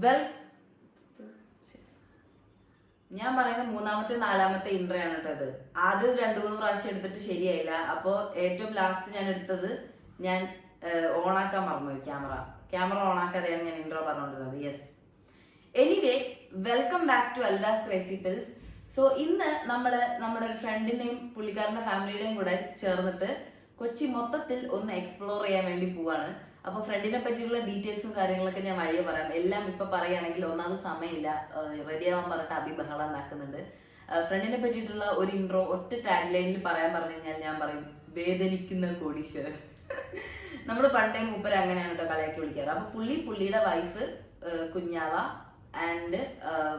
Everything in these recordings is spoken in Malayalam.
വെൽ ഞാൻ പറയുന്ന മൂന്നാമത്തെ നാലാമത്തെ ഇൻട്രോ ആണ് കേട്ടോ ഇത്. ആദ്യം 2-3 പ്രാവശ്യം എടുത്തിട്ട് ശരിയായില്ല. അപ്പോൾ ഏറ്റവും ലാസ്റ്റ് ഞാൻ എടുത്തത് ഞാൻ ഓണാക്കാൻ മറന്നുപോയി. ക്യാമറ ഓണാക്കാതെയാണ് ഞാൻ ഇൻട്രോ പറഞ്ഞുകൊണ്ടിരുന്നത്. Yes, anyway welcome back to Alda's crazy pills. So ഇന്ന് നമ്മുടെ ഒരു ഫ്രണ്ടിന്റെയും പുള്ളിക്കാരന്റെ ഫാമിലിയുടെയും കൂടെ ചേർന്നിട്ട് കൊച്ചി മൊത്തത്തിൽ ഒന്ന് എക്സ്പ്ലോർ ചെയ്യാൻ വേണ്ടി പോവാണ്. അപ്പോൾ ഫ്രണ്ടിനെ പറ്റിയുള്ള ഡീറ്റെയിൽസും കാര്യങ്ങളൊക്കെ ഞാൻ വഴിയെ പറയാം. എല്ലാം ഇപ്പൊ പറയുകയാണെങ്കിൽ ഒന്നാമത് സമയമില്ല, റെഡി ആവാൻ പറഞ്ഞിട്ട് ബഹളം ഉണ്ടാക്കുന്നുണ്ട്. ഫ്രണ്ടിനെ പറ്റിയിട്ടുള്ള ഒരു ഇൻട്രോ ഒറ്റ ടാഗ് ലൈനിൽ പറയാൻ പറഞ്ഞു കഴിഞ്ഞാൽ ഞാൻ പറയും വേദനിക്കുന്ന കോടീശ്വരൻ. നമ്മൾ പണ്ടേ മൂപ്പര് അങ്ങനെയാണ് കേട്ടോ കളിയാക്കി വിളിക്കാറ്. അപ്പൊ പുള്ളിയുടെ വൈഫ് കുഞ്ഞാവ ആൻഡ്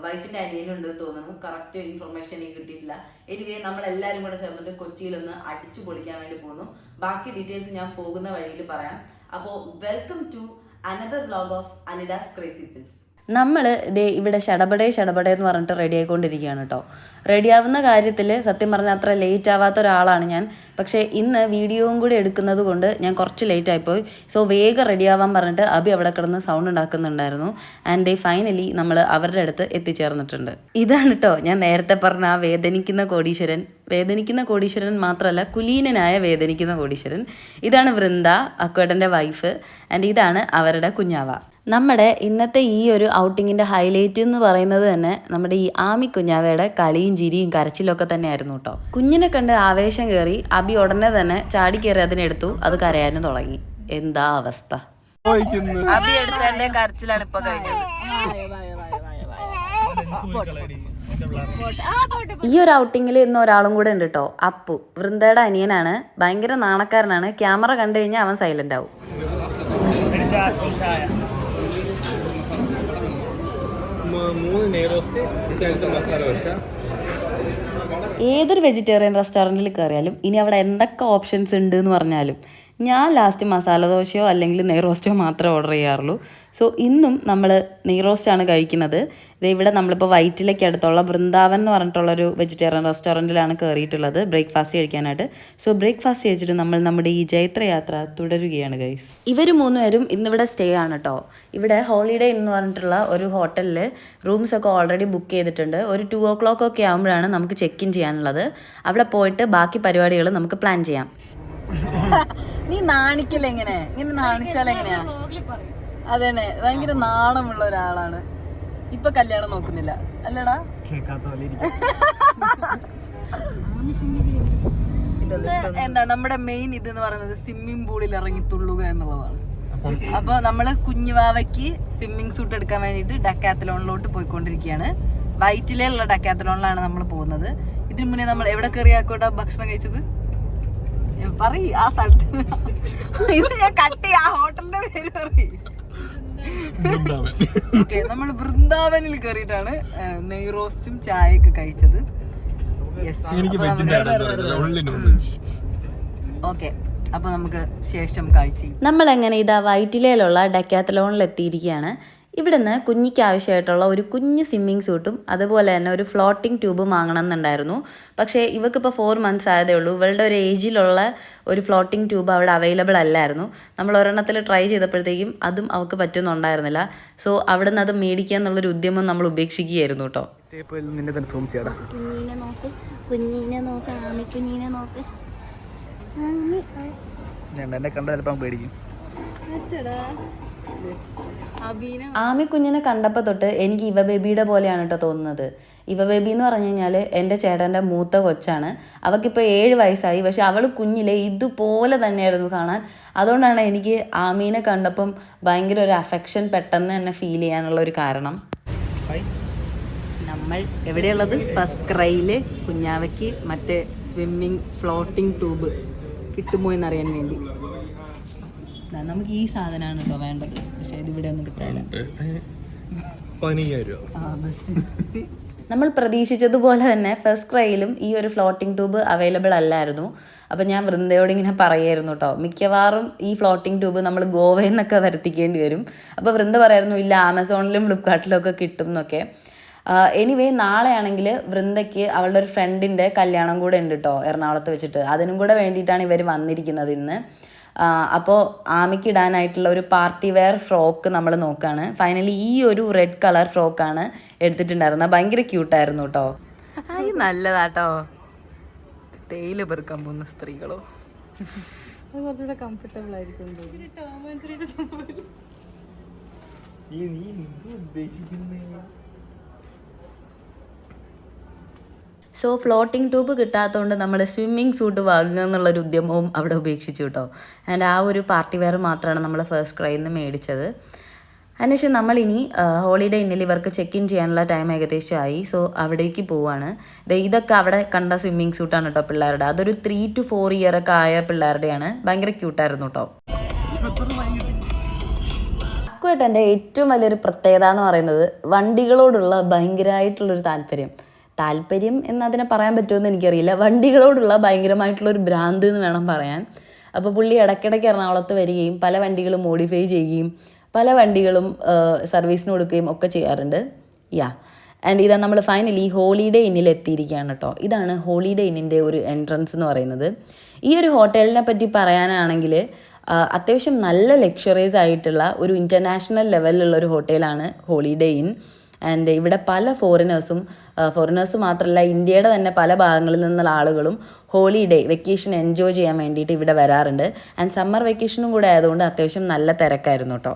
വൈഫിന്റെ അനിയനുണ്ട് തോന്നുന്നു. കറക്റ്റ് ഇൻഫർമേഷൻ എനിക്ക് കിട്ടിയിട്ടില്ല. എനിവേ നമ്മളെല്ലാവരും കൂടെ ചേർന്നിട്ട് കൊച്ചിയിലൊന്ന് അടിച്ചു പൊളിക്കാൻ വേണ്ടി പോകുന്നു. ബാക്കി ഡീറ്റെയിൽസ് ഞാൻ പോകുന്ന വഴിയിൽ പറയാം. അപ്പോൾ welcome to another vlog of Alida's crazy pills. നമ്മൾ ഇവിടെ ഷടപടേ എന്ന് പറഞ്ഞിട്ട് റെഡി ആയിക്കൊണ്ടിരിക്കുകയാണ് കേട്ടോ. റെഡിയാവുന്ന കാര്യത്തിൽ സത്യം പറഞ്ഞാൽ അത്ര ലേറ്റ് ആവാത്ത ഒരാളാണ് ഞാൻ. പക്ഷേ ഇന്ന് വീഡിയോയും കൂടി എടുക്കുന്നത് കൊണ്ട് ഞാൻ കുറച്ച് ലേറ്റ് ആയിപ്പോയി. സോ വേഗം റെഡിയാവാൻ പറഞ്ഞിട്ട് അബി അവിടെ കിടന്ന് സൗണ്ട് ഉണ്ടാക്കുന്നുണ്ടായിരുന്നു. ആൻഡ് ഫൈനലി നമ്മൾ അവരുടെ അടുത്ത് എത്തിച്ചേർന്നിട്ടുണ്ട്. ഇതാണ് കേട്ടോ ഞാൻ നേരത്തെ പറഞ്ഞ ആ വേദനിക്കുന്ന കോടീശ്വരൻ മാത്രമല്ല, കുലീനനായ വേദനിക്കുന്ന കോടീശ്വരൻ. ഇതാണ് വൃന്ദ, അക്വേട്ടൻ്റെ വൈഫ്. ആൻഡ് ഇതാണ് അവരുടെ കുഞ്ഞാവ. നമ്മുടെ ഇന്നത്തെ ഈ ഒരു ഔട്ടിങ്ങിൻ്റെ ഹൈലൈറ്റ് എന്ന് പറയുന്നത് തന്നെ നമ്മുടെ ഈ ആമി കുഞ്ഞാവയുടെ കളിയും ചിരിയും കരച്ചിലൊക്കെ തന്നെയായിരുന്നു കേട്ടോ. കുഞ്ഞിനെ കണ്ട് ആവേശം കയറി അബി ഉടനെ തന്നെ ചാടി കയറി അതിനെടുത്തു. അത് കരയാനും തുടങ്ങി. എന്താ അവസ്ഥ! അബി എടുത്തതിന്റെ കരച്ചിലാണ് ഇപ്പൊ കഴിഞ്ഞത്. ഈ ഒരു ഔട്ടിങ്ങിൽ ഇന്ന് ഒരാളും കൂടെ ഉണ്ട് കേട്ടോ, അപ്പു. വൃന്ദയുടെ അനിയനാണ്, ഭയങ്കര നാണക്കാരനാണ്. ക്യാമറ കണ്ടു കഴിഞ്ഞാൽ അവൻ സൈലന്റ് ആവും. ഏതൊരു വെജിറ്റേറിയൻ റെസ്റ്റോറൻറ്റിൽ കയറിയാലും ഇനി അവിടെ എന്തൊക്കെ ഓപ്ഷൻസ് ഉണ്ട് എന്ന് പറഞ്ഞാലും ഞാൻ ലാസ്റ്റ് മസാല ദോശയോ അല്ലെങ്കിൽ നെയ്റോസ്റ്റോ മാത്രമേ ഓർഡർ ചെയ്യാറുള്ളൂ. സോ ഇന്നും നമ്മൾ നെയ്റോസ്റ്റാണ് കഴിക്കുന്നത്. ഇവിടെ നമ്മളിപ്പോൾ വൈറ്റിലേക്ക് അടുത്തുള്ള വൃന്ദാവൻ എന്ന് പറഞ്ഞിട്ടുള്ളൊരു വെജിറ്റേറിയൻ റെസ്റ്റോറൻറ്റിലാണ് കയറിയിട്ടുള്ളത് ബ്രേക്ക്ഫാസ്റ്റ് കഴിക്കാനായിട്ട്. സോ ബ്രേക്ക്ഫാസ്റ്റ് കഴിച്ചിട്ട് നമ്മൾ നമ്മുടെ ഈ ജൈത്രയാത്ര തുടരുകയാണ് ഗൈസ്. ഇവർ 3 പേരും ഇന്നിവിടെ സ്റ്റേ ആണ് കേട്ടോ. ഇവിടെ ഹോളിഡേ എന്ന് പറഞ്ഞിട്ടുള്ള ഒരു ഹോട്ടലിൽ റൂംസൊക്കെ ഓൾറെഡി ബുക്ക് ചെയ്തിട്ടുണ്ട്. ഒരു 2 o'clock ഒക്കെ ആകുമ്പോഴാണ് നമുക്ക് ചെക്ക് ഇൻ ചെയ്യാനുള്ളത്. അവിടെ പോയിട്ട് ബാക്കി പരിപാടികൾ നമുക്ക് പ്ലാൻ ചെയ്യാം. നീ നാണിക്കല്ല, ഇങ്ങനെ നാണിച്ചാൽ എങ്ങനെയാ? അതന്നെ, ഭയങ്കര നാണമുള്ള ഒരാളാണ്. ഇപ്പൊ കല്യാണം നോക്കുന്നില്ല അല്ലടാ? എന്താ നമ്മുടെ മെയിൻ ഇതെന്ന് പറയുന്നത് സ്വിമ്മിംഗ് പൂളിൽ ഇറങ്ങി തുള്ളുക എന്നുള്ളതാണ്. അപ്പൊ നമ്മള് കുഞ്ഞുവാവയ്ക്ക് സ്വിമ്മിംഗ് സൂട്ട് എടുക്കാൻ വേണ്ടിട്ട് ഡക്കാത്തലോണിലോട്ട് പോയിക്കൊണ്ടിരിക്കുകയാണ്. വൈറ്റിലുള്ള ഡക്കാത്തലോണിലാണ് നമ്മൾ പോകുന്നത്. ഇതിനു മുന്നേ നമ്മൾ എവിടെ കയറിയാക്കോട്ടെ ഭക്ഷണം കഴിച്ചത്? പറയ് ആ സ്ഥലത്ത്. ഇത് ഞാൻ കട്ടി ആ ഹോട്ടലിന്റെ പേര് പറയും. ഓക്കെ, നമ്മൾ വൃന്ദാവനിൽ കയറിയിട്ടാണ് നെയ്റോസ്റ്റും ചായയൊക്കെ കഴിച്ചത്. ഓക്കെ, അപ്പൊ നമുക്ക് ശേഷം കാഴ്ച. നമ്മൾ എങ്ങനെ ഇതാ വൈറ്റിലയിലുള്ള ഡക്കാത്തലോണിൽ എത്തിയിരിക്കുകയാണ്. ഇവിടുന്ന് കുഞ്ഞിക്ക് ആവശ്യമായിട്ടുള്ള ഒരു കുഞ്ഞ് സ്വിമ്മിങ് സൂട്ടും അതുപോലെ തന്നെ ഒരു ഫ്ലോട്ടിംഗ് ട്യൂബും വാങ്ങണം എന്നുണ്ടായിരുന്നു. പക്ഷേ ഇവക്കിപ്പോൾ 4 months ആയതേ ഉള്ളൂ. ഇവളുടെ ഒരു ഏജിലുള്ള ഒരു ഫ്ലോട്ടിംഗ് ട്യൂബ് അവിടെ അവൈലബിൾ അല്ലായിരുന്നു. നമ്മൾ ഒരെണ്ണത്തിൽ ട്രൈ ചെയ്തപ്പോഴത്തേക്കും അതും അവൾക്ക് പറ്റുന്നുണ്ടായിരുന്നില്ല. സോ അവിടെ നിന്ന് അത് മേടിക്കുക എന്നുള്ളൊരു ഉദ്യമം നമ്മൾ ഉപേക്ഷിക്കുകയായിരുന്നു കേട്ടോ. ആമി കുഞ്ഞിനെ കണ്ടപ്പോൾ തൊട്ട് എനിക്ക് ഇവ ബേബിയുടെ പോലെയാണ് കേട്ടോ തോന്നുന്നത്. ഇവ ബേബി എന്ന് പറഞ്ഞു കഴിഞ്ഞാൽ എൻ്റെ ചേട്ടൻ്റെ മൂത്ത കൊച്ചാണ്. അവൾക്കിപ്പോൾ 7 വയസ്സായി. പക്ഷെ അവൾ കുഞ്ഞിലെ ഇതുപോലെ തന്നെയായിരുന്നു കാണാൻ. അതുകൊണ്ടാണ് എനിക്ക് ആമീനെ കണ്ടപ്പം ഭയങ്കര ഒരു അഫെക്ഷൻ പെട്ടെന്ന് തന്നെ ഫീൽ ചെയ്യാനുള്ള ഒരു കാരണം. നമ്മൾ എവിടെയുള്ളത്? ഫസ്റ്റ് ക്രൈയിൽ കുഞ്ഞാവയ്ക്ക് മറ്റേ സ്വിമ്മിങ് ഫ്ലോട്ടിംഗ് ട്യൂബ് കിട്ടുമോ എന്നറിയാൻ വേണ്ടി. നമുക്ക് ഈ സാധനമാണ് കേട്ടോ വേണ്ടത്. പക്ഷെ ഇതിവിടെ ഒന്നും കിട്ടാനില്ല. നമ്മൾ പ്രതീക്ഷിച്ചതുപോലെ തന്നെ ഫസ്റ്റ് ക്രൈയിലും ഈ ഒരു ഫ്ലോട്ടിംഗ് ട്യൂബ് അവൈലബിൾ അല്ലായിരുന്നു. അപ്പം ഞാൻ വൃന്ദയോട് ഇങ്ങനെ പറയായിരുന്നു കേട്ടോ, മിക്കവാറും ഈ ഫ്ലോട്ടിംഗ് ട്യൂബ് നമ്മൾ ഗോവയിൽ നിന്നൊക്കെ വരുത്തിക്കേണ്ടി വരും. അപ്പോൾ വൃന്ദ പറയായിരുന്നു ഇല്ല ആമസോണിലും ഫ്ലിപ്കാർട്ടിലും ഒക്കെ കിട്ടും എന്നൊക്കെ. എനിവേ നാളെയാണെങ്കിൽ വൃന്ദയ്ക്ക് അവളുടെ ഒരു ഫ്രണ്ടിൻ്റെ കല്യാണം കൂടെ ഉണ്ട് കേട്ടോ എറണാകുളത്ത് വെച്ചിട്ട്. അതിനും കൂടെ വേണ്ടിയിട്ടാണ് ഇവർ വന്നിരിക്കുന്നത് ഇന്ന്. അപ്പോൾ ആമിക്ക് ഇടാനായിട്ടുള്ള ഒരു പാർട്ടി വെയർ ഫ്രോക്ക് നമ്മൾ നോക്കുകയാണ്. ഫൈനലി ഈ ഒരു റെഡ് കളർ ഫ്രോക്കാണ് എടുത്തിട്ടുണ്ടായിരുന്നത്. ഭയങ്കര ക്യൂട്ടായിരുന്നു കേട്ടോ. അത് നല്ലതാട്ടോ. തേയില പെറുക്കാൻ പോകുന്ന സ്ത്രീകളോ കുറച്ചുകൂടെ കംഫർട്ടബിൾ ആയിരിക്കും. സോ ഫ്ലോട്ടിംഗ് ട്യൂബ് കിട്ടാത്തതുകൊണ്ട് നമ്മൾ സ്വിമ്മിങ് സൂട്ട് വാങ്ങുക എന്നുള്ളൊരു ഉദ്യമവും അവിടെ ഉപേക്ഷിച്ചു കേട്ടോ. ആൻഡ് ആ ഒരു പാർട്ടി വെയർ മാത്രമാണ് നമ്മൾ ഫസ്റ്റ് ക്രൈയിൽ നിന്ന് മേടിച്ചത്. അതിനുശേഷം നമ്മളിനി ഹോളിഡേ ഇന്നിൽ ഇവർക്ക് ചെക്ക് ഇൻ ചെയ്യാനുള്ള ടൈം ഏകദേശമായി. സോ അവിടേക്ക് പോവാണ്. ഇതൊക്കെ അവിടെ കണ്ട സ്വിമ്മിങ് സൂട്ടാണ് കേട്ടോ പിള്ളേരുടെ. അതൊരു 3 to 4 year ഒക്കെ ആയ പിള്ളേരുടെയാണ്. ഭയങ്കര ക്യൂട്ടായിരുന്നു കേട്ടോ. അക്കുവേട്ടൻ്റെ ഏറ്റവും വലിയൊരു പ്രത്യേകത എന്ന് പറയുന്നത് വണ്ടികളോടുള്ള ഭയങ്കരമായിട്ടുള്ളൊരു താല്പര്യം എന്നതിനെ പറയാൻ പറ്റുമെന്ന് എനിക്കറിയില്ല. വണ്ടികളോടുള്ള ഭയങ്കരമായിട്ടുള്ളൊരു ഭ്രാന്ത് എന്ന് വേണം പറയാൻ. അപ്പോൾ പുള്ളി ഇടയ്ക്കിടയ്ക്ക് എറണാകുളത്ത് വരികയും പല വണ്ടികളും മോഡിഫൈ ചെയ്യുകയും പല വണ്ടികളും സർവീസിന് കൊടുക്കുകയും ഒക്കെ ചെയ്യാറുണ്ട്. ആൻഡ് ഇതാ നമ്മൾ ഫൈനലി ഹോളിഡേ ഇന്നിൽ എത്തിയിരിക്കുകയാണ് കേട്ടോ. ഇതാണ് ഹോളിഡേ ഇന്നിൻ്റെ ഒരു എൻട്രൻസ് എന്ന് പറയുന്നത്. ഈ ഒരു ഹോട്ടലിനെ പറ്റി പറയാനാണെങ്കിൽ അത്യാവശ്യം നല്ല ലക്ഷറീസ് ആയിട്ടുള്ള ഒരു ഇൻ്റർനാഷണൽ ലെവലിലുള്ള ഒരു ഹോട്ടലാണ് ഹോളിഡേ ഇൻ. ആൻഡ് ഇവിടെ പല ഫോറിനേഴ്സ് മാത്രമല്ല ഇന്ത്യയുടെ തന്നെ പല ഭാഗങ്ങളിൽ നിന്നുള്ള ആളുകളും ഹോളിഡേ വെക്കേഷൻ എൻജോയ് ചെയ്യാൻ വേണ്ടിയിട്ട് ഇവിടെ വരാറുണ്ട്. ആൻഡ് സമ്മർ വെക്കേഷനും കൂടെ ആയതുകൊണ്ട് അത്യാവശ്യം നല്ല തിരക്കായിരുന്നു കേട്ടോ.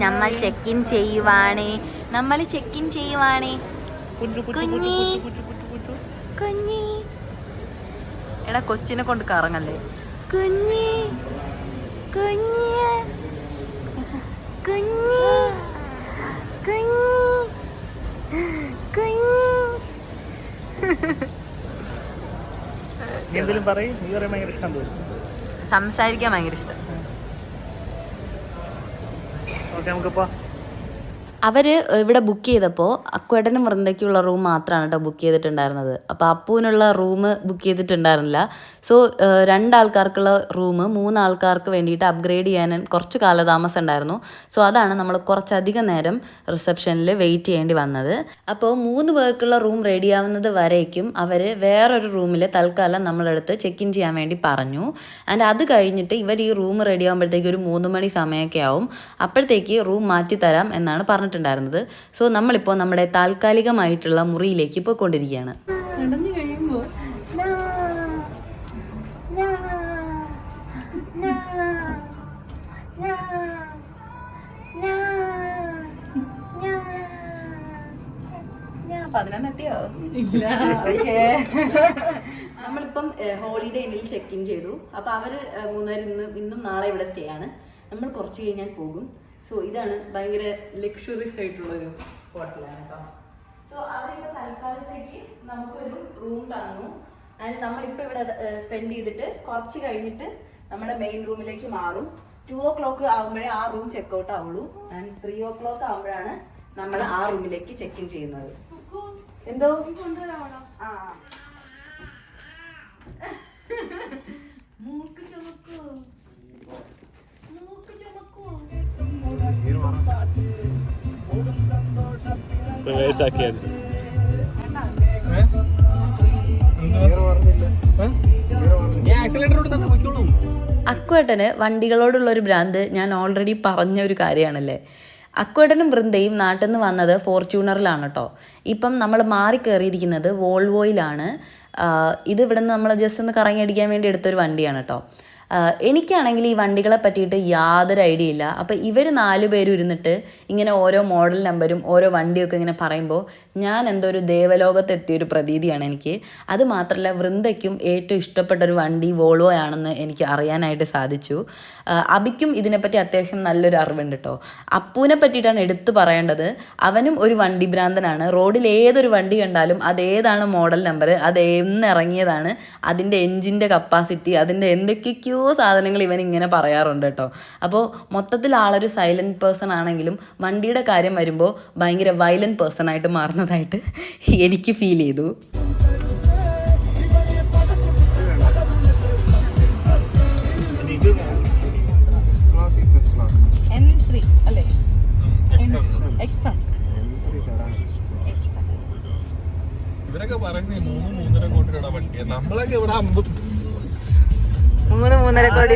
നമ്മൾ ചെക്ക് ഇൻ ചെയ്യുവാണേ. കുഞ്ഞി എടാ കൊച്ചിനെ കൊണ്ട് കറങ്ങല്ലേ. കുഞ്ഞി സംസാരിക്കാൻ ഭയങ്കര ഇഷ്ടം. അവർ ഇവിടെ ബുക്ക് ചെയ്തപ്പോൾ അക്കുവേട്ടനും വൃന്ദയ്ക്കുള്ള റൂം മാത്രമാണ് കേട്ടോ ബുക്ക് ചെയ്തിട്ടുണ്ടായിരുന്നത്. അപ്പോൾ അപ്പുവിനുള്ള റൂം ബുക്ക് ചെയ്തിട്ടുണ്ടായിരുന്നില്ല. സോ 2 ആൾക്കാർക്കുള്ള റൂം 3 ആൾക്കാർക്ക് വേണ്ടിയിട്ട് അപ്ഗ്രേഡ് ചെയ്യാൻ കുറച്ച് കാലതാമസം ഉണ്ടായിരുന്നു. സോ അതാണ് നമ്മൾ കുറച്ചധികം നേരം റിസപ്ഷനിൽ വെയിറ്റ് ചെയ്യേണ്ടി വന്നത്. അപ്പോൾ 3 പേർക്കുള്ള റൂം റെഡിയാവുന്നത് വരേക്കും അവർ വേറൊരു റൂമിൽ തൽക്കാലം നമ്മളടുത്ത് ചെക്ക് ഇൻ ചെയ്യാൻ വേണ്ടി പറഞ്ഞു. ആൻഡ് അത് കഴിഞ്ഞിട്ട് ഇവർ ഈ റൂം റെഡി ആകുമ്പോഴത്തേക്ക് ഒരു 3 മണി സമയമൊക്കെ ആവും. അപ്പോഴത്തേക്ക് റൂം മാറ്റി തരാം എന്നാണ് പറഞ്ഞിട്ടുണ്ടായിരുന്നത്. സോ നമ്മളിപ്പോൾ നമ്മുടെ താൽക്കാലികമായിട്ടുള്ള മുറിയിലേക്ക് പോയിക്കൊണ്ടിരിക്കുകയാണ്. നമ്മളിപ്പം ഹോളിഡേ ഇന്നിൽ ചെക്ക് ഇൻ ചെയ്തു. അപ്പോൾ അവർ 3 പേര് ഇന്നും നാളെ ഇവിടെ സ്റ്റേ ആണ്. നമ്മൾ കുറച്ച് കഴിഞ്ഞാൽ പോകും. സോ ഇതാണ് ഭയങ്കര ലക്ഷറീസ് ആയിട്ടുള്ളൊരു ഹോട്ടലാണ് കേട്ടോ. സോ അവരിപ്പോൾ തൽക്കാലത്തേക്ക് നമുക്കൊരു റൂം തന്നു. ആൻഡ് നമ്മളിപ്പോൾ ഇവിടെ സ്പെൻഡ് ചെയ്തിട്ട് കുറച്ച് കഴിഞ്ഞിട്ട് നമ്മുടെ മെയിൻ റൂമിലേക്ക് മാറും. 2 o'clock ആകുമ്പോഴേ ആ റൂം ചെക്ക് ഔട്ട് ആവുള്ളൂ. ആൻഡ് 3 o'clock ആകുമ്പോഴാണ് നമ്മൾ ആ റൂമിലേക്ക് ചെക്ക് ഇൻ ചെയ്യുന്നത്. എന്തോ ആ മൂക്ക് ചുമക്കൂ. അക്കുവേട്ടന് വണ്ടികളോടുള്ളൊരു ഭ്രാന്ത് ഞാൻ ഓൾറെഡി പറഞ്ഞ ഒരു കാര്യമാണല്ലേ. അക്കുവേട്ടനും വൃന്ദയും നാട്ടിൽ നിന്ന് വന്നത് ഫോർച്യൂണറിലാണ് കേട്ടോ. ഇപ്പം നമ്മൾ മാറി കയറിയിരിക്കുന്നത് വോൾവോയിലാണ്. ഇത് ഇവിടെ നിന്ന് നമ്മൾ ജസ്റ്റ് ഒന്ന് കറങ്ങി അടിക്കാൻ വേണ്ടി എടുത്തൊരു വണ്ടിയാണ് കേട്ടോ. എനിക്കാണെങ്കിൽ ഈ വണ്ടികളെ പറ്റിയിട്ട് യാതൊരു ഐഡിയ ഇല്ല. അപ്പോൾ ഇവർ 4 പേരും ഇരുന്നിട്ട് ഇങ്ങനെ ഓരോ മോഡൽ നമ്പരും ഓരോ വണ്ടിയൊക്കെ ഇങ്ങനെ പറയുമ്പോൾ ഞാൻ എന്തോ ഒരു ദേവലോകത്തെത്തിയൊരു പ്രതീതിയാണ് എനിക്ക്. അത് മാത്രമല്ല വൃന്ദയ്ക്കും ഏറ്റവും ഇഷ്ടപ്പെട്ടൊരു വണ്ടി വോൾവോ ആണെന്ന് എനിക്ക് അറിയാനായിട്ട് സാധിച്ചു. അബിക്കും ഇതിനെപ്പറ്റി അത്യാവശ്യം നല്ലൊരു അറിവുണ്ട് കേട്ടോ. അപ്പൂനെ പറ്റിയിട്ടാണ് എടുത്തു പറയേണ്ടത്. അവനും ഒരു വണ്ടി ഭ്രാന്തനാണ്. റോഡിൽ ഏതൊരു വണ്ടി കണ്ടാലും അതേതാണ് മോഡൽ നമ്പർ, അത് എന്നിറങ്ങിയതാണ്, അതിൻ്റെ എൻജിൻ്റെ കപ്പാസിറ്റി, അതിൻ്റെ എന്തൊക്കെയൊക്കെയോ സാധനങ്ങൾ ഇവൻ ഇങ്ങനെ പറയാറുണ്ട് കേട്ടോ. അപ്പോൾ മൊത്തത്തിൽ ആളൊരു സൈലൻറ്റ് പേഴ്സൺ ആണെങ്കിലും വണ്ടിയുടെ കാര്യം വരുമ്പോൾ ഭയങ്കര വയലൻറ്റ് പേഴ്സൺ ആയിട്ട് മാറുന്നതായിട്ട് എനിക്ക് ഫീൽ ചെയ്തു. ഇവരൊക്കെ പറയുന്നത് 3-3.5 കോടി രൂപ വണ്ടിയാണ്. നമ്മളൊക്കെ ഇവിടെ 50. 3.5 കോടി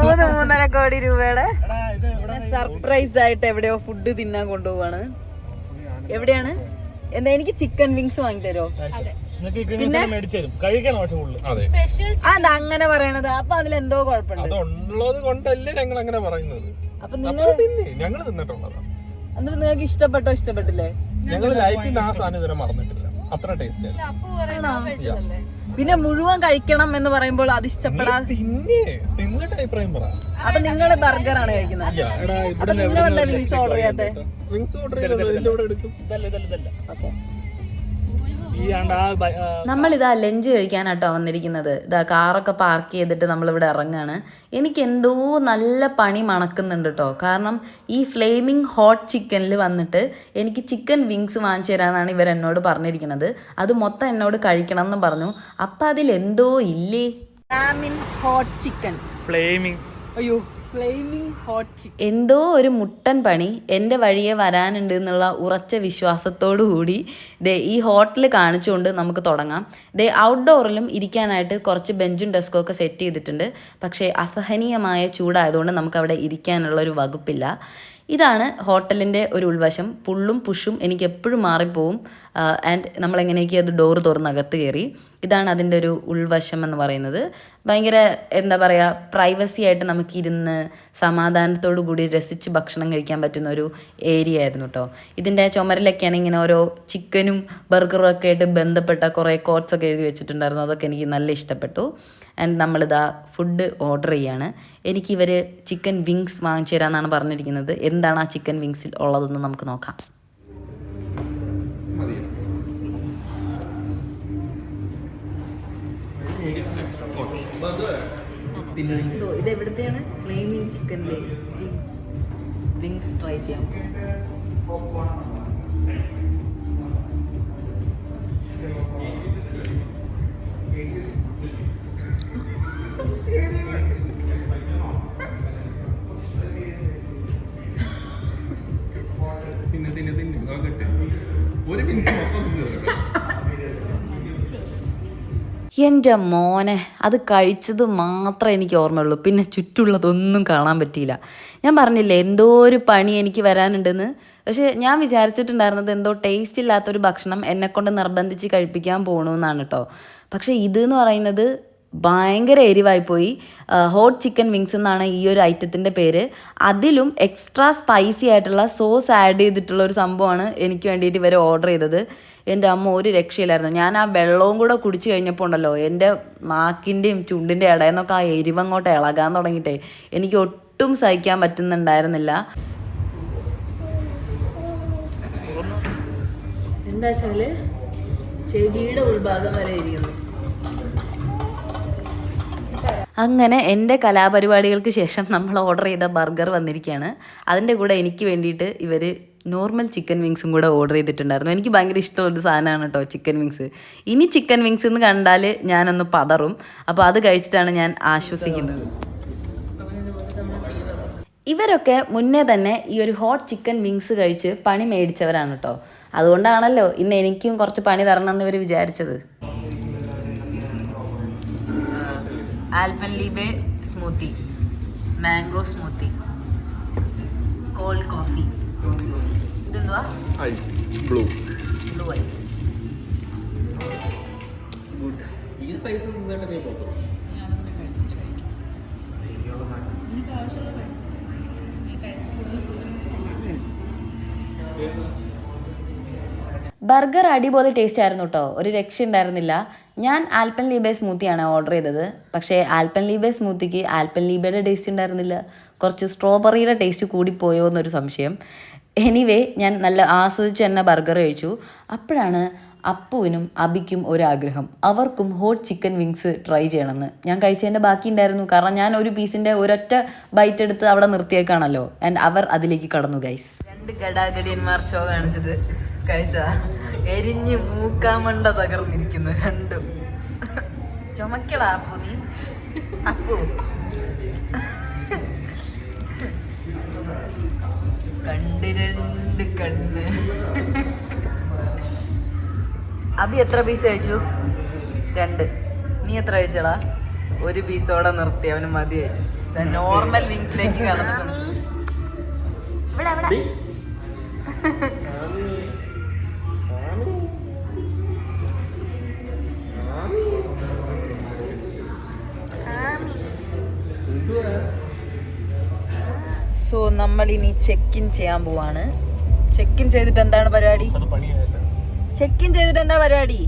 3.5 കോടി രൂപയുടെ സർപ്രൈസ് ആയിട്ട് എവിടെയോ ഫുഡ് തിന്നാൻ കൊണ്ടുപോവാണ്. എവിടെയാണ്? എന്താ, എനിക്ക് ചിക്കൻ വിങ്സ് വാങ്ങിത്തരോ? പിന്നെ അതാ അങ്ങനെ പറയണത്. അപ്പൊ അതിലെന്തോ കുഴപ്പമുണ്ട്. അപ്പൊ നിങ്ങൾ എന്നിട്ട് നിങ്ങൾക്ക് ഇഷ്ടപ്പെട്ടോ? ഇഷ്ടപ്പെട്ടില്ലേ? പിന്നെ മുഴുവൻ കഴിക്കണം എന്ന് പറയുമ്പോൾ അത് ഇഷ്ടപ്പെടാതെ അപ്പൊ നിങ്ങള് ബർഗർ ആണ് കഴിക്കുന്നത്. അപ്പൊ നിങ്ങൾ എന്താ വിങ്സ് ഓർഡർ ചെയ്യാത്തെ? നമ്മളിതാ ലഞ്ച് കഴിക്കാനാട്ടോ വന്നിരിക്കുന്നത്. ഇതാ കാറൊക്കെ പാർക്ക് ചെയ്തിട്ട് നമ്മളിവിടെ ഇറങ്ങാണ്. എനിക്ക് എന്തോ നല്ല പണി മണക്കുന്നുണ്ട് കേട്ടോ. കാരണം ഈ ഫ്ലെയിമിങ് ഹോട്ട് ചിക്കനിൽ വന്നിട്ട് എനിക്ക് ചിക്കൻ വിങ്സ് വാങ്ങിച്ചു തരാമെന്നാണ് ഇവരെന്നോട് പറഞ്ഞിരിക്കുന്നത്. അത് മൊത്തം എന്നോട് കഴിക്കണം എന്ന് പറഞ്ഞു. അപ്പം അതിലെന്തോ ഇല്ലേ, flaming hot chicken, flaming hot chicken, എന്തോ ഒരു മുട്ടൻ പണി എൻ്റെ വഴിയെ വരാനുണ്ട് എന്നുള്ള ഉറച്ച വിശ്വാസത്തോടു കൂടി ഈ ഹോട്ടൽ കാണിച്ചുകൊണ്ട് നമുക്ക് തുടങ്ങാം. ഔട്ട്ഡോറിലും ഇരിക്കാനായിട്ട് കുറച്ച് ബെഞ്ചും ഡെസ്കും ഒക്കെ സെറ്റ് ചെയ്തിട്ടുണ്ട്. പക്ഷേ അസഹനീയമായ ചൂടായതുകൊണ്ട് നമുക്കവിടെ ഇരിക്കാനുള്ള ഒരു വകുപ്പില്ല. ഇതാണ് ഹോട്ടലിൻ്റെ ഒരു ഉൾവശം. പുള്ളും പുഷും എനിക്ക് എപ്പോഴും മാറിപ്പോവും. ആൻഡ് നമ്മളെങ്ങനെയൊക്കെ അത് ഡോറ് തുറന്നകത്ത് കയറി. ഇതാണ് അതിൻ്റെ ഒരു ഉൾവശം എന്ന് പറയുന്നത്. ഭയങ്കര എന്താ പറയുക, പ്രൈവസി ആയിട്ട് നമുക്കിരുന്ന് സമാധാനത്തോടു കൂടി രസിച്ച് ഭക്ഷണം കഴിക്കാൻ പറ്റുന്ന ഒരു ഏരിയ ആയിരുന്നു കേട്ടോ. ഇതിൻ്റെ ചുമരിലൊക്കെയാണ് ഇങ്ങനെ ഓരോ ചിക്കനും ബർഗറും ഒക്കെ ആയിട്ട് ബന്ധപ്പെട്ട കുറേ കോട്ട്സ് ഒക്കെ എഴുതി വെച്ചിട്ടുണ്ടായിരുന്നു. അതൊക്കെ എനിക്ക് നല്ല ഇഷ്ടപ്പെട്ടു. ആൻഡ് നമ്മളിതാ ഫുഡ് ഓർഡർ ചെയ്യാണ്. എനിക്കിവർ ചിക്കൻ വിങ്സ് വാങ്ങിച്ചു തരാമെന്നാണ് പറഞ്ഞിരിക്കുന്നത്. എന്താണ് ആ ചിക്കൻ വിങ്സിൽ ഉള്ളതെന്ന് നമുക്ക് നോക്കാം. സോ ഇത് എവിടുത്തെയാണ്? ഫ്ലെയിമിങ് ചിക്കൻ്റെ വിങ്സ് ട്രൈ ചെയ്യാം. എൻ്റെ മോനെ, അത് കഴിച്ചത് മാത്രമേ എനിക്ക് ഓർമ്മയുള്ളൂ. പിന്നെ ചുറ്റുള്ളതൊന്നും കാണാൻ പറ്റിയില്ല. ഞാൻ പറഞ്ഞില്ലേ എന്തോ ഒരു പണി എനിക്ക് വരാനുണ്ടെന്ന്. പക്ഷേ ഞാൻ വിചാരിച്ചിട്ടുണ്ടായിരുന്നത് എന്തോ ടേസ്റ്റ് ഇല്ലാത്തൊരു ഭക്ഷണം എന്നെക്കൊണ്ട് നിർബന്ധിച്ച് കഴിപ്പിക്കാൻ പോകണമെന്നാണ് കേട്ടോ. പക്ഷേ ഇതെന്ന് പറയുന്നത് ഭയങ്കര എരിവായിപ്പോയി. ഹോട്ട് ചിക്കൻ വിങ്സ് എന്നാണ് ഈ ഒരു ഐറ്റത്തിൻ്റെ പേര്. അതിലും എക്സ്ട്രാ സ്പൈസി ആയിട്ടുള്ള സോസ് ആഡ് ചെയ്തിട്ടുള്ള ഒരു സംഭവമാണ് എനിക്ക് വേണ്ടിയിട്ട് ഇവർ ഓർഡർ ചെയ്തത്. എൻ്റെ അമ്മ ഒരു രക്ഷയിലായിരുന്നു. ഞാൻ ആ വെള്ളവും കൂടെ കുടിച്ച് കഴിഞ്ഞപ്പോൾ ഉണ്ടല്ലോ, എൻ്റെ നാക്കിൻ്റെയും ചുണ്ടിൻ്റെ ഇടയിൽ നിന്നൊക്കെ ആ എരിവങ്ങോട്ട് ഇളകാൻ തുടങ്ങിയിട്ടേ എനിക്ക് ഒട്ടും സഹിക്കാൻ പറ്റുന്നുണ്ടായിരുന്നില്ല. എന്താ വെച്ചാൽ ചെവിയുടെ ഉൾഭാഗം വരെ എരിയുന്നു. അങ്ങനെ എൻ്റെ കലാപരിപാടികൾക്ക് ശേഷം നമ്മൾ ഓർഡർ ചെയ്ത ബർഗർ വന്നിരിക്കുകയാണ്. അതിൻ്റെ കൂടെ എനിക്ക് വേണ്ടിയിട്ട് ഇവർ നോർമൽ ചിക്കൻ വിങ്സും കൂടെ ഓർഡർ ചെയ്തിട്ടുണ്ടായിരുന്നു. എനിക്ക് ഭയങ്കര ഇഷ്ടമുള്ളൊരു സാധനമാണ് കേട്ടോ ചിക്കൻ വിങ്സ്. ഇനി ചിക്കൻ വിങ്സ് എന്ന് കണ്ടാൽ ഞാനൊന്ന് പതറും. അപ്പോൾ അത് കഴിച്ചിട്ടാണ് ഞാൻ ആശ്വസിക്കുന്നത്. ഇവരൊക്കെ മുന്നേ തന്നെ ഈ ഒരു ഹോട്ട് ചിക്കൻ വിങ്സ് കഴിച്ച് പണി മേടിച്ചവരാണ് കേട്ടോ. അതുകൊണ്ടാണല്ലോ ഇന്ന് എനിക്കും കുറച്ച് പണി തരണമെന്ന് ഇവർ വിചാരിച്ചത്. Alpenliebe smoothie, mango smoothie, cold coffee. ഇതെന്തുവാ? Ice, blue ice. ഈ ഐസ് നിന്നിട്ട് നീ പോത്തോ? ബർഗർ അടിപൊളി ടേസ്റ്റ് ആയിരുന്നു കേട്ടോ. ഒരു രക്ഷ ഉണ്ടായിരുന്നില്ല. ഞാൻ ആൽപ്പൻലീബെ സ്മൂത്തിയാണ് ഓർഡർ ചെയ്തത്. പക്ഷേ ആൽപ്പൻലീബെ സ്മൂത്തിക്ക് ആൽപ്പൻലീബയുടെ ടേസ്റ്റ് ഉണ്ടായിരുന്നില്ല. കുറച്ച് സ്ട്രോബെറിയുടെ ടേസ്റ്റ് കൂടിപ്പോയോ എന്നൊരു സംശയം. എനിവേ ഞാൻ നല്ല ആസ്വദിച്ച് തന്നെ ബർഗർ കഴിച്ചു. അപ്പോഴാണ് അപ്പുവിനും അബിക്കും ഒരാഗ്രഹം. അവർക്കും ഹോട്ട് ചിക്കൻ വിങ്സ് ട്രൈ ചെയ്യണമെന്ന്. ഞാൻ കഴിച്ചതിൻ്റെ ബാക്കി ഉണ്ടായിരുന്നു. കാരണം ഞാൻ ഒരു പീസിൻ്റെ ഒരൊറ്റ ബൈറ്റ് എടുത്ത് അവിടെ നിർത്തിയേക്കാണല്ലോ. ആൻഡ് അവർ അതിലേക്ക് കടന്നു ഗൈസ്. 2 ഗടാഗടിയന്മാർ ഷോ കാണിച്ചത് കഴിച്ച എരിഞ്ഞ് മൂക്കാമണ്ട തകർന്നിരിക്കുന്നു രണ്ടും. ചുമക്കടാ അപ്പു നീ. അപ്പു കണ്ട് 2 കണ്ണ്. അബി എത്ര പീസ് കഴിച്ചു? 2. നീ എത്ര കഴിച്ചടാ? ഒരു പീസോടെ നിർത്തി അവന് മതിയായി. നോർമൽ വിങ്സിലേക്ക് കടന്നു. സോ നമ്മൾ ഇനി ചെക്ക് ഇൻ ചെയ്യാൻ പോവാണ്. ചെക്ക് ഇൻ ചെയ്തിട്ട് എന്താണ് പരിപാടി? ചെക്ക് ഇൻ ചെയ്തിട്ട് എന്താ പരിപാടി?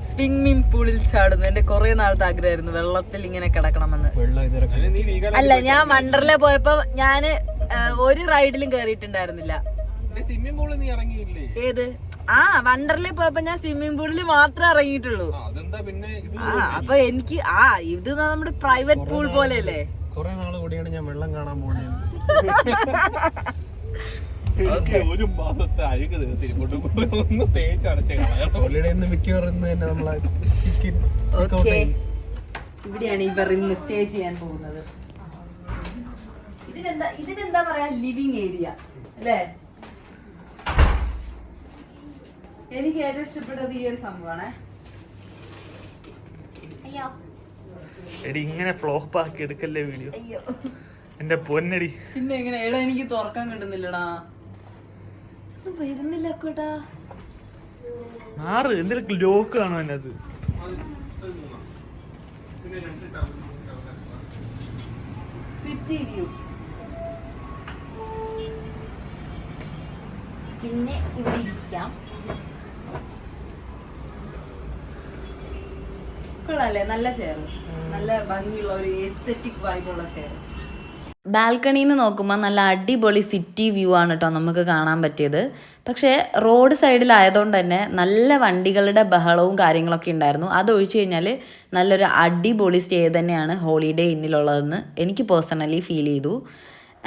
സ്വിമ്മിംഗ് പൂളിൽ ചാടുന്നു. എന്റെ കുറെ നാളത്തെ ആഗ്രഹമായിരുന്നു വെള്ളത്തിൽ ഇങ്ങനെ കിടക്കണമെന്ന്. അല്ല, ഞാൻ വണ്ടർലേ പോയപ്പോ ഞാന് ഒരു റൈഡിലും കേറിയിട്ടുണ്ടായിരുന്നില്ല. ഏത്? ആ, വണ്ടർലേ പോയപ്പോ ഞാൻ സ്വിമ്മിംഗ് പൂളിൽ മാത്രമേ ഇറങ്ങിയിട്ടുള്ളൂ. അപ്പൊ എനിക്ക് ഇത് നമ്മുടെ പ്രൈവറ്റ് പൂൾ പോലെയല്ലേ. കുറെ നാള് കൂടിയാണ് ഞാൻ വെള്ളം കാണാൻ പോകുന്നത്. ഒരു മാസത്തെ അഴുക്ക് ഇവിടെയാണ് ഇവർ ഇന്ന് സ്റ്റേ ചെയ്യാൻ പോകുന്നത്. ഇതിനെന്താ പറയാ, ലിവിങ് ഏരിയ അല്ലേ? എനിക്ക് ഏറ്റവും ഇഷ്ടപ്പെട്ടത് ഈ ഒരു സംഭവമാണേ. അയ്യോ, എടി ഇങ്ങനെ ഫ്ലോപ്പ് ആക്കി എടുക്കല്ലേ വീഡിയോ. അയ്യോ എന്റെ പൊന്നടി. പിന്നെ എങ്ങനെ എടാ, എനിക്ക് തുറക്കാൻ കിട്ടുന്നില്ലടാ. വരുന്നില്ല അക്കോട്ടാ. മാറ്, എന്തെങ്കിലും ലോക്ക് കാണോ അതിനകത്ത്? City view. പിന്നെ ഇവിടെ ഇരിക്കാം. കൊള്ളാല്ലേ? നല്ല ചെയർ, നല്ല ഭംഗിയുള്ള ഒരു എസ്തെറ്റിക് വൈബുള്ള ചെയർ. ബാൽക്കണിയിൽ നിന്ന് നോക്കുമ്പോൾ നല്ല അടിപൊളി സിറ്റി വ്യൂ ആണ് കേട്ടോ നമുക്ക് കാണാൻ പറ്റിയത്. പക്ഷേ റോഡ് സൈഡിലായതുകൊണ്ട് തന്നെ നല്ല വണ്ടികളുടെ ബഹളവും കാര്യങ്ങളൊക്കെ ഉണ്ടായിരുന്നു. അതൊഴിച്ച് കഴിഞ്ഞാൽ നല്ലൊരു അടിപൊളി സ്റ്റേ തന്നെയാണ് ഹോളിഡേ ഇന്നിലുള്ളതെന്ന് എനിക്ക് പേഴ്സണലി ഫീൽ ചെയ്തു.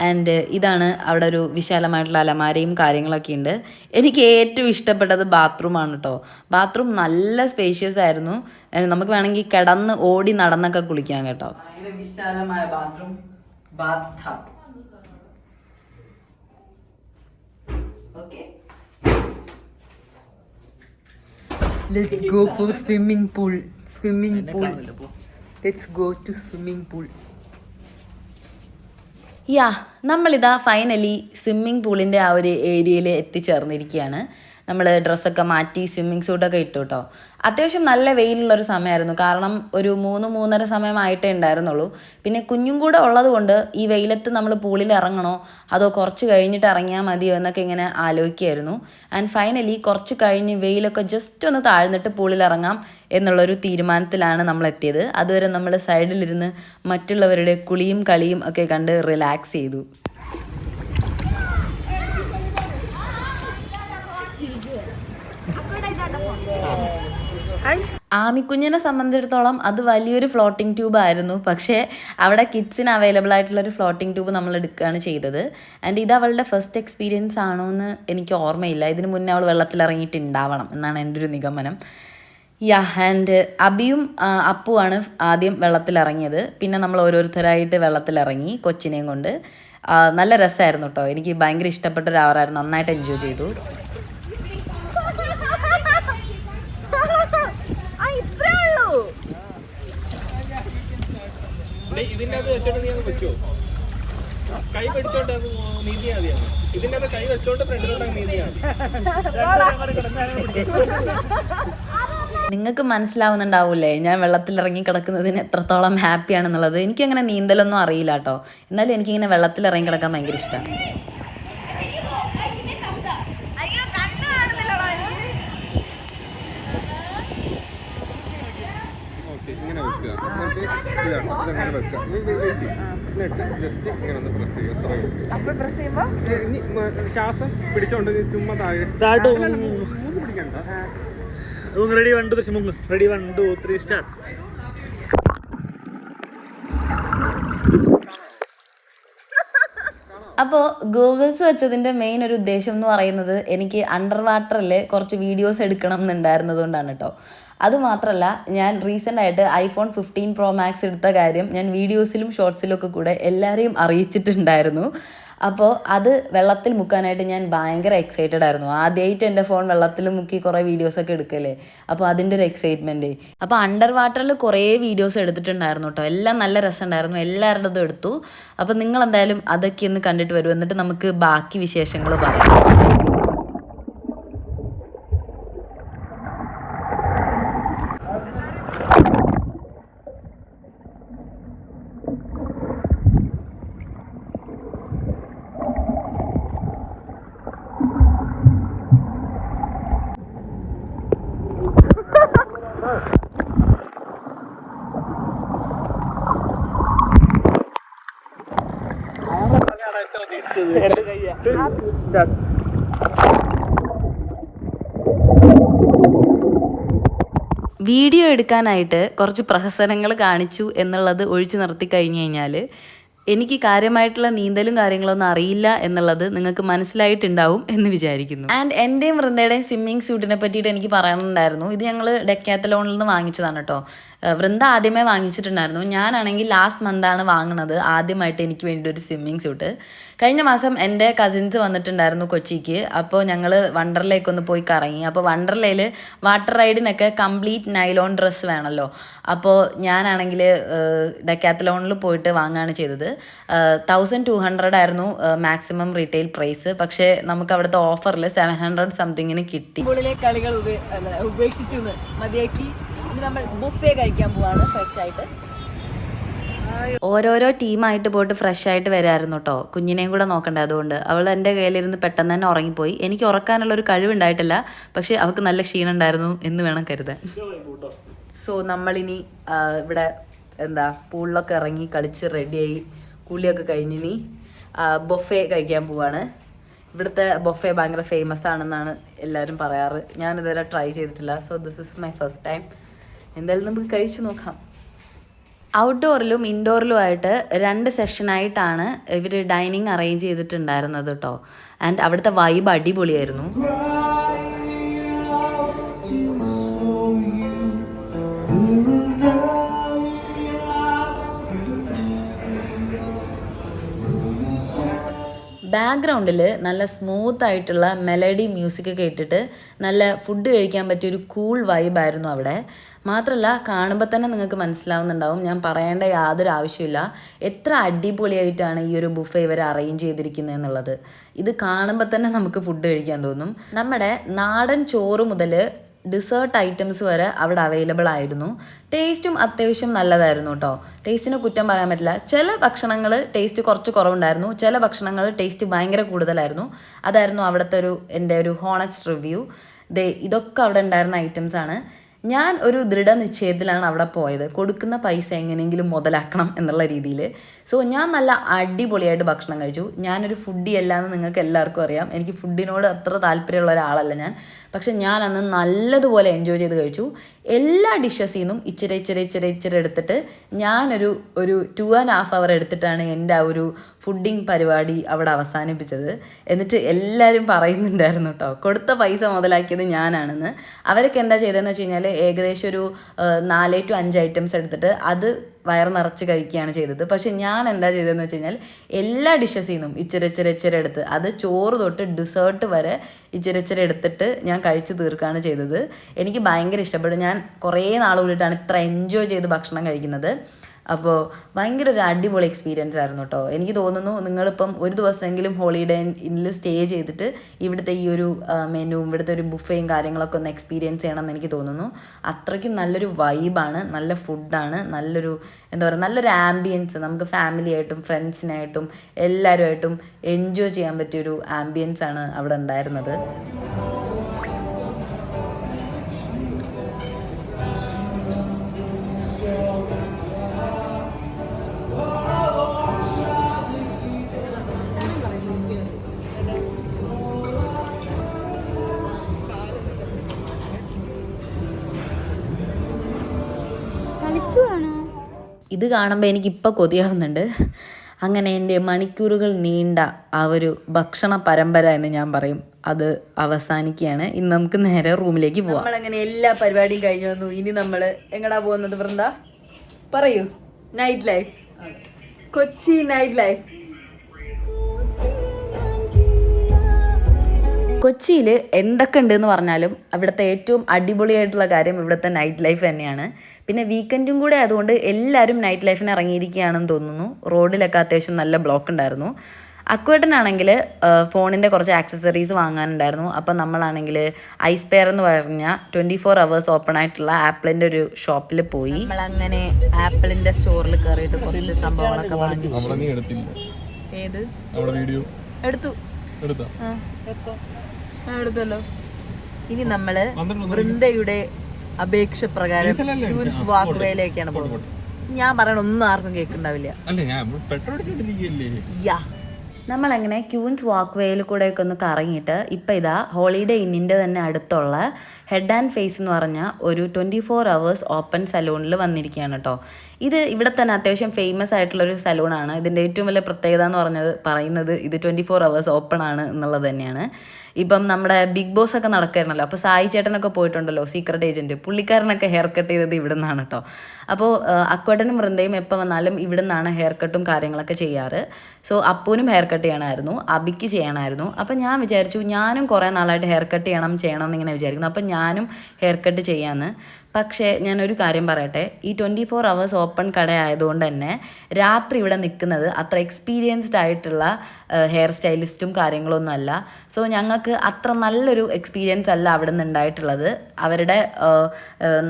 ആൻഡ് ഇതാണ് അവിടെ ഒരു വിശാലമായിട്ടുള്ള അലമാരയും കാര്യങ്ങളൊക്കെ ഉണ്ട്. എനിക്ക് ഏറ്റവും ഇഷ്ടപ്പെട്ടത് ബാത്റൂമാണ് കേട്ടോ. ബാത്റൂം നല്ല സ്പേഷ്യസ് ആയിരുന്നു. നമുക്ക് വേണമെങ്കിൽ കിടന്ന് ഓടി നടന്നൊക്കെ കുളിക്കാം കേട്ടോ. ഭയങ്കര വിശാലമായ bathroom, bath tub. Okay, let's go for swimming pool. Let's go to swimming pool. നമ്മളിതാ ഫൈനലി സ്വിമ്മിംഗ് പൂളിൻ്റെ ആ ഒരു ഏരിയയിൽ എത്തിച്ചേർന്നിരിക്കുകയാണ്. നമ്മൾ ഡ്രസ്സൊക്കെ മാറ്റി സ്വിമ്മിങ് സൂട്ടൊക്കെ ഇട്ടു കേട്ടോ. അത്യാവശ്യം നല്ല വെയിലുള്ളൊരു സമയമായിരുന്നു. കാരണം ഒരു 3-3:30 സമയമായിട്ടേ ഉണ്ടായിരുന്നുള്ളൂ. പിന്നെ കുഞ്ഞും കൂടെ ഉള്ളത് കൊണ്ട് ഈ വെയിലത്ത് നമ്മൾ പൂളിൽ ഇറങ്ങണോ അതോ കുറച്ച് കഴിഞ്ഞിട്ട് ഇറങ്ങിയാൽ മതിയോ എന്നൊക്കെ ഇങ്ങനെ ആലോചിക്കുകയായിരുന്നു. ആൻഡ് ഫൈനലി കുറച്ച് കഴിഞ്ഞ് വെയിലൊക്കെ ജസ്റ്റ് ഒന്ന് താഴ്ന്നിട്ട് പൂളിൽ ഇറങ്ങാം എന്നുള്ളൊരു തീരുമാനത്തിലാണ് നമ്മൾ എത്തിയത്. അതുവരെ നമ്മൾ സൈഡിലിരുന്ന് മറ്റുള്ളവരുടെ കുളിയും കളിയും ഒക്കെ കണ്ട് റിലാക്സ് ചെയ്തു. ആമിക്കുഞ്ഞിനെ സംബന്ധിച്ചിടത്തോളം അത് വലിയൊരു ഫ്ലോട്ടിംഗ് ട്യൂബ് ആയിരുന്നു. പക്ഷേ അവിടെ കിഡ്സിന് അവൈലബിൾ ആയിട്ടുള്ളൊരു ഫ്ലോട്ടിംഗ് ട്യൂബ് നമ്മൾ എടുക്കുകയാണ് ചെയ്തത്. ആൻഡ് ഇത് അവളുടെ ഫസ്റ്റ് എക്സ്പീരിയൻസ് ആണോ എന്ന് എനിക്ക് ഓർമ്മയില്ല. ഇതിന് മുന്നേ അവൾ വെള്ളത്തിലിറങ്ങിയിട്ടുണ്ടാവണം എന്നാണ് എൻ്റെ ഒരു നിഗമനം. ആൻഡ് അബിയും അപ്പുവാണ് ആദ്യം വെള്ളത്തിലിറങ്ങിയത്. പിന്നെ നമ്മൾ ഓരോരുത്തരായിട്ട് വെള്ളത്തിലിറങ്ങി കൊച്ചിനെയും കൊണ്ട്. നല്ല രസമായിരുന്നു കേട്ടോ. എനിക്ക് ഭയങ്കര ഇഷ്ടപ്പെട്ട ഒരു അവറായിരുന്നു. നന്നായിട്ട് എൻജോയ് ചെയ്തു. ഇതിൻ്റെ അത് വെച്ചോണ്ട് നീ വെച്ചോ, കൈ പിടിച്ചോണ്ട് അത് നീതിയാ മതിയാണ്. ഇതിൻ്റെ അത് കൈ വെച്ചോണ്ട് ഫ്രണ്ടിലോട്ട് നീതിയാണ്. നിങ്ങൾക്ക് മനസ്സിലാവുന്നുണ്ടാവൂലേ ഞാൻ വെള്ളത്തിലിറങ്ങി കിടക്കുന്നതിന് എത്രത്തോളം ഹാപ്പിയാണെന്നുള്ളത്. എനിക്കങ്ങനെ നീന്തലൊന്നും അറിയില്ല കേട്ടോ. എന്നാലും എനിക്കിങ്ങനെ വെള്ളത്തിലിറങ്ങി കിടക്കാൻ ഭയങ്കര ഇഷ്ടമാണ്. ഇങ്ങനെ വെക്കുക, എന്നിട്ട് ഇങ്ങനെ വെക്കുക, ജസ്റ്റ് ഇങ്ങനെ ഒന്ന് പ്രസ് ചെയ്യുക. ശ്വാസം പിടിച്ചോണ്ട് ചുമ്മാ താഴെ പിടിക്കണ്ട. Ready 1 2 3 ready 1 2 3 start. അപ്പോൾ ഗൂഗിൾസ് വെച്ചതിൻ്റെ മെയിൻ ഒരു ഉദ്ദേശം എന്ന് പറയുന്നത് എനിക്ക് അണ്ടർ വാട്ടറിൽ കുറച്ച് വീഡിയോസ് എടുക്കണം എന്നുണ്ടായിരുന്നത് കൊണ്ടാണ് കേട്ടോ. അതുമാത്രമല്ല, ഞാൻ റീസെൻ്റ് ആയിട്ട് iPhone 15 Pro Max എടുത്ത കാര്യം ഞാൻ വീഡിയോസിലും ഷോർട്സിലും ഒക്കെ കൂടെ എല്ലാവരെയും അറിയിച്ചിട്ടുണ്ടായിരുന്നു. അപ്പോൾ അത് വെള്ളത്തിൽ മുക്കാനായിട്ട് ഞാൻ ഭയങ്കര എക്സൈറ്റഡ് ആയിരുന്നു. ആദ്യമായിട്ട് എൻ്റെ ഫോൺ വെള്ളത്തിൽ മുക്കി കുറേ വീഡിയോസൊക്കെ എടുക്കല്ലേ, അപ്പോൾ അതിൻ്റെ ഒരു എക്സൈറ്റ്മെൻറ്റ്. അപ്പോൾ അണ്ടർ വാട്ടറിൽ കുറേ വീഡിയോസ് എടുത്തിട്ടുണ്ടായിരുന്നു കേട്ടോ. എല്ലാം നല്ല രസമുണ്ടായിരുന്നു, എല്ലാവരുടേതും എടുത്തു. അപ്പോൾ നിങ്ങൾ എന്തായാലും അതൊക്കെ ഒന്ന് കണ്ടിട്ട് വരും, എന്നിട്ട് നമുക്ക് ബാക്കി വിശേഷങ്ങൾ പറയാം. വീഡിയോ എടുക്കാനായിട്ട് കുറച്ച് പ്രഹസനങ്ങൾ കാണിച്ചു എന്നുള്ളത് ഒഴിച്ചു നിർത്തി കഴിഞ്ഞു കഴിഞ്ഞാൽ എനിക്ക് കാര്യമായിട്ടുള്ള നീന്തലും കാര്യങ്ങളൊന്നും അറിയില്ല എന്നുള്ളത് നിങ്ങൾക്ക് മനസ്സിലായിട്ടുണ്ടാവും എന്ന് വിചാരിക്കുന്നു. ആൻഡ് എൻ്റെയും വൃന്ദയുടെയും സ്വിമ്മിങ് സ്യൂട്ടിനെ പറ്റിയിട്ട് എനിക്ക് പറയാനുണ്ടായിരുന്നു. ഇത് ഞങ്ങൾ ഡെക്കാത്തലോണിൽ നിന്ന് വാങ്ങിച്ചതാണ് കേട്ടോ. വൃന്ദ ആദ്യമേ വാങ്ങിച്ചിട്ടുണ്ടായിരുന്നു. ഞാനാണെങ്കിൽ ലാസ്റ്റ് മന്താണ് വാങ്ങുന്നത് ആദ്യമായിട്ട് എനിക്ക് വേണ്ടി ഒരു സ്വിമ്മിങ് സ്യൂട്ട്. കഴിഞ്ഞ മാസം എൻ്റെ കസിൻസ് വന്നിട്ടുണ്ടായിരുന്നു കൊച്ചിക്ക്. അപ്പോൾ ഞങ്ങൾ വണ്ടർലേക്കൊന്ന് പോയി കറങ്ങി. അപ്പോൾ വണ്ടർലയിൽ വാട്ടർ റൈഡിനൊക്കെ കംപ്ലീറ്റ് നൈലോൺ ഡ്രസ്സ് വേണമല്ലോ. അപ്പോൾ ഞാനാണെങ്കിൽ ഡെക്കാത്തലോണിൽ പോയിട്ട് വാങ്ങുകയാണ് ചെയ്തത്. 1200 ആയിരുന്നു മാക്സിമം റീറ്റെയിൽ പ്രൈസ്. പക്ഷേ നമുക്ക് അവിടുത്തെ ഓഫറിൽ 700 സംതിങ്ങിന് കിട്ടി. സ്കൂളിലെ കളികൾ ഉപേക്ഷിച്ചു മതിയാക്കി ഇനി നമ്മൾ ബുഫേ കഴിക്കാൻ പോവാണ് ഫ്രഷ് ആയിട്ട്. ഓരോരോ ടീമായിട്ട് പോയിട്ട് ഫ്രഷ് ആയിട്ട് വരായിരുന്നു കേട്ടോ. കുഞ്ഞിനെയും കൂടെ നോക്കണ്ടേ, അതുകൊണ്ട് അവൾ എൻ്റെ കയ്യിലിരുന്ന് പെട്ടെന്ന് തന്നെ ഉറങ്ങിപ്പോയി. എനിക്ക് ഉറക്കാനുള്ളൊരു കഴിവുണ്ടായിട്ടില്ല, പക്ഷേ അവൾക്ക് നല്ല ക്ഷീണം ഉണ്ടായിരുന്നു എന്ന് വേണം കരുതാൻ. സോ നമ്മളിനി ഇവിടെ പൂളിലൊക്കെ ഇറങ്ങി കളിച്ച് റെഡിയായി കുളിയൊക്കെ കഴിഞ്ഞിനി ബൊഫേ കഴിക്കാൻ പോവാണ്. ഇവിടുത്തെ ബൊഫേ ഭയങ്കര ഫേമസ് ആണെന്നാണ് എല്ലാവരും പറയാറ്. ഞാനിതുവരെ ട്രൈ ചെയ്തിട്ടില്ല. So this is my first time. എന്തായാലും നമുക്ക് കഴിച്ചു നോക്കാം. ഔട്ട്ഡോറിലും ഇൻഡോറിലുമായിട്ട് 2 സെഷനായിട്ടാണ് ഇവർ ഡൈനിങ് അറേഞ്ച് ചെയ്തിട്ടുണ്ടായിരുന്നത് കേട്ടോ. ആൻഡ് അവിടുത്തെ വൈബ് അടിപൊളിയായിരുന്നു. ബാക്ക്ഗ്രൗണ്ടിൽ നല്ല സ്മൂത്ത് ആയിട്ടുള്ള മെലഡി മ്യൂസിക് കേട്ടിട്ട് നല്ല ഫുഡ് കഴിക്കാൻ പറ്റിയൊരു കൂൾ വൈബായിരുന്നു അവിടെ. മാത്രമല്ല കാണുമ്പോൾ തന്നെ നിങ്ങൾക്ക് മനസ്സിലാവുന്നുണ്ടാവും, ഞാൻ പറയേണ്ട യാതൊരു ആവശ്യമില്ല എത്ര അടിപൊളിയായിട്ടാണ് ഈ ഒരു ബുഫേ ഇവർ അറേഞ്ച് ചെയ്തിരിക്കുന്നത് എന്നുള്ളത്. ഇത് കാണുമ്പോൾ തന്നെ നമുക്ക് ഫുഡ് കഴിക്കാൻ തോന്നും. നമ്മുടെ നാടൻ ചോറ് മുതൽ ഡിസേർട്ട് ഐറ്റംസ് വരെ അവിടെ അവൈലബിൾ ആയിരുന്നു. ടേസ്റ്റും അത്യാവശ്യം നല്ലതായിരുന്നു കേട്ടോ. ടേസ്റ്റിന് കുറ്റം പറയാൻ പറ്റില്ല. ചില ഭക്ഷണങ്ങൾ ടേസ്റ്റ് കുറച്ച് കുറവുണ്ടായിരുന്നു, ചില ഭക്ഷണങ്ങൾ ടേസ്റ്റ് ഭയങ്കര കൂടുതലായിരുന്നു. അതായിരുന്നു അവിടുത്തെ എൻ്റെ ഒരു ഹോണസ്റ്റ് റിവ്യൂ. ഇതൊക്കെ അവിടെ ഉണ്ടായിരുന്ന ഐറ്റംസാണ്. ഞാൻ ഒരു ദൃഢനിശ്ചയത്തിലാണ് അവിടെ പോയത്, കൊടുക്കുന്ന പൈസ എങ്ങനെയെങ്കിലും മുതലാക്കണം എന്നുള്ള രീതിയിൽ. സോ ഞാൻ നല്ല അടിപൊളിയായിട്ട് ഭക്ഷണം കഴിച്ചു. ഞാനൊരു ഫുഡി അല്ല എന്ന് നിങ്ങൾക്ക് എല്ലാവർക്കും അറിയാം. എനിക്ക് ഫുഡിനോട് അത്ര താല്പര്യമുള്ള ഒരാളല്ല ഞാൻ. പക്ഷെ ഞാൻ അന്ന് നല്ലതുപോലെ എൻജോയ് ചെയ്ത് കഴിച്ചു. എല്ലാ ഡിഷസിൽ നിന്നും ഇച്ചിരി എടുത്തിട്ട് ഞാനൊരു 2.5 hour എടുത്തിട്ടാണ് എൻ്റെ ആ ഒരു ഫുഡിങ് പരിപാടി അവിടെ അവസാനിപ്പിച്ചത്. എന്നിട്ട് എല്ലാവരും പറയുന്നുണ്ടായിരുന്നു കേട്ടോ, കൊടുത്ത പൈസ മുതലാക്കിയത് ഞാനാണെന്ന്. അവരൊക്കെ എന്താ ചെയ്തതെന്ന് വെച്ച് കഴിഞ്ഞാൽ ഏകദേശം ഒരു 4 to 5 ഐറ്റംസ് എടുത്തിട്ട് അത് വയറ് നിറച്ച് കഴിക്കുകയാണ് ചെയ്തത്. പക്ഷെ ഞാൻ എന്താ ചെയ്തതെന്ന് വെച്ച് കഴിഞ്ഞാൽ എല്ലാ ഡിഷസിൽ നിന്നും ഇച്ചിരി എടുത്ത്, അത് ചോറ് തൊട്ട് ഡിസേർട്ട് വരെ ഇച്ചിരി എടുത്തിട്ട് ഞാൻ കഴിച്ച് തീർക്കുകയാണ് ചെയ്തത്. എനിക്ക് ഭയങ്കര ഇഷ്ടപ്പെട്ടു. ഞാൻ കുറേ നാൾ കൂടിയിട്ടാണ് ഇത്ര എൻജോയ് ചെയ്ത് ഭക്ഷണം കഴിക്കുന്നത്. അപ്പോൾ ഭയങ്കര ഒരു അടിപൊളി എക്സ്പീരിയൻസ് ആയിരുന്നു കേട്ടോ. എനിക്ക് തോന്നുന്നു നിങ്ങളിപ്പം ഒരു ദിവസമെങ്കിലും ഹോളിഡേ ഇന്നിൽ സ്റ്റേ ചെയ്തിട്ട് ഇവിടുത്തെ ഈ ഒരു മെനുവും ഇവിടുത്തെ ഒരു ബുഫയും കാര്യങ്ങളൊക്കെ ഒന്ന് എക്സ്പീരിയൻസ് ചെയ്യണമെന്ന് എനിക്ക് തോന്നുന്നു. അത്രയ്ക്കും നല്ലൊരു വൈബാണ്, നല്ല ഫുഡാണ്, നല്ലൊരു നല്ലൊരു ആംബിയൻസ്. നമുക്ക് ഫാമിലിയായിട്ടും ഫ്രണ്ട്സിനായിട്ടും എല്ലാവരുമായിട്ടും എൻജോയ് ചെയ്യാൻ പറ്റിയൊരു ആംബിയൻസ് ആണ് അവിടെ ഉണ്ടായിരുന്നത്. ഇത് കാണുമ്പോൾ എനിക്കിപ്പോൾ കൊതിയാവുന്നുണ്ട്. അങ്ങനെ എൻ്റെ മണിക്കൂറുകൾ നീണ്ട ആ ഒരു ഭക്ഷണ പരമ്പര എന്ന് ഞാൻ പറയും, അത് അവസാനിക്കുകയാണ്. ഇന്ന് നമുക്ക് നേരെ റൂമിലേക്ക് പോവാം. നമ്മളങ്ങനെ എല്ലാ പരിപാടിയും കഴിഞ്ഞു വന്നു. ഇനി നമ്മൾ എങ്ങടാ പോകുന്നത് വൃന്ദ? പറയൂ. Night life, Kochi night life. കൊച്ചിയിൽ എന്തൊക്കെ ഉണ്ടെന്ന് പറഞ്ഞാലും അവിടുത്തെ ഏറ്റവും അടിപൊളിയായിട്ടുള്ള കാര്യം ഇവിടുത്തെ നൈറ്റ് ലൈഫ് തന്നെയാണ്. പിന്നെ വീക്കെൻഡും കൂടെ ആയതുകൊണ്ട് എല്ലാവരും നൈറ്റ് ലൈഫിന് ഇറങ്ങിയിരിക്കുകയാണെന്ന് തോന്നുന്നു. റോഡിലൊക്കെ അത്യാവശ്യം നല്ല ബ്ലോക്ക് ഉണ്ടായിരുന്നു. അക്വേട്ടനാണെങ്കിൽ ഫോണിൻ്റെ കുറച്ച് ആക്സസറീസ് വാങ്ങാനുണ്ടായിരുന്നു. അപ്പം നമ്മളാണെങ്കിൽ ഐസ്പെയർ എന്ന് പറഞ്ഞ 24 hours ഓപ്പൺ ആയിട്ടുള്ള ആപ്പിളിൻ്റെ ഒരു ഷോപ്പിൽ പോയി. നമ്മളങ്ങനെ ആപ്പിളിൻ്റെ സ്റ്റോറിൽ കയറിയിട്ട് കുറച്ച് സംഭവങ്ങളൊക്കെ വാങ്ങി. ഏത് വീഡിയോ എടുത്തു എടുത്തല്ലോ. ഇനി നമ്മള് വൃന്ദയുടെ അപേക്ഷ പ്രകാരം ക്യൂൻസ് വാക്ക്വേയിലേക്കാണ് പോകുന്നത്. ഞാൻ പറയണ ഒന്നും ആർക്കും കേൾക്കുന്നുണ്ടാവില്ല. നമ്മളങ്ങനെ ക്യൂൻസ് വാക്ക്വേയിൽ കൂടെയൊക്കെ ഒന്ന് കറങ്ങിയിട്ട് ഇപ്പം ഇതാ ഹോളിഡേ ഇന്നിൻ്റെ തന്നെ അടുത്തുള്ള ഹെഡ് ആൻഡ് ഫേസ് എന്ന് പറഞ്ഞ ഒരു 24 hours ഓപ്പൺ സലൂണിൽ വന്നിരിക്കുകയാണ് കേട്ടോ. ഇത് ഇവിടെ തന്നെ അത്യാവശ്യം ഫേമസ് ആയിട്ടുള്ളൊരു സലൂണാണ്. ഇതിൻ്റെ ഏറ്റവും വലിയ പ്രത്യേകത എന്ന് പറയുന്നത് ഇത് 24 hours ഓപ്പൺ ആണ് എന്നുള്ളത് തന്നെയാണ്. ഇപ്പം നമ്മുടെ ബിഗ് ബോസ് ഒക്കെ നടക്കായിരുന്നല്ലോ, അപ്പോൾ സായി ചേട്ടനൊക്കെ പോയിട്ടുണ്ടല്ലോ, സീക്രട്ട് ഏജൻറ്റ്, പുള്ളിക്കാരനൊക്കെ ഹെയർ കട്ട് ചെയ്തത് ഇവിടെ നിന്നാണ് കേട്ടോ. അപ്പോൾ അക്വേട്ടനും വൃന്ദയും എപ്പോൾ വന്നാലും ഇവിടെ നിന്നാണ് ഹെയർ കട്ടും കാര്യങ്ങളൊക്കെ ചെയ്യാറ്. സോ അപ്പൂനും ഹെയർ കട്ട് ചെയ്യണമായിരുന്നു, അബിക്ക് ചെയ്യണമായിരുന്നു. അപ്പം ഞാൻ വിചാരിച്ചു ഞാനും കുറേ നാളായിട്ട് ഹെയർ കട്ട് ചെയ്യണം എന്നിങ്ങനെ വിചാരിക്കുന്നു. അപ്പം ഞാനും ഹെയർ കട്ട് ചെയ്യാമെന്ന്. പക്ഷേ ഞാനൊരു കാര്യം പറയട്ടെ, ഈ 24 hours ഓപ്പൺ കട ആയതുകൊണ്ട് തന്നെ രാത്രി ഇവിടെ നിൽക്കുന്നത് അത്ര എക്സ്പീരിയൻസ്ഡ് ആയിട്ടുള്ള ഹെയർ സ്റ്റൈലിസ്റ്റും കാര്യങ്ങളൊന്നും അല്ല. സോ ഞങ്ങൾക്ക് അത്ര നല്ലൊരു എക്സ്പീരിയൻസ് അല്ല അവിടെ നിന്ന് ഉണ്ടായിട്ടുള്ളത്. അവരുടെ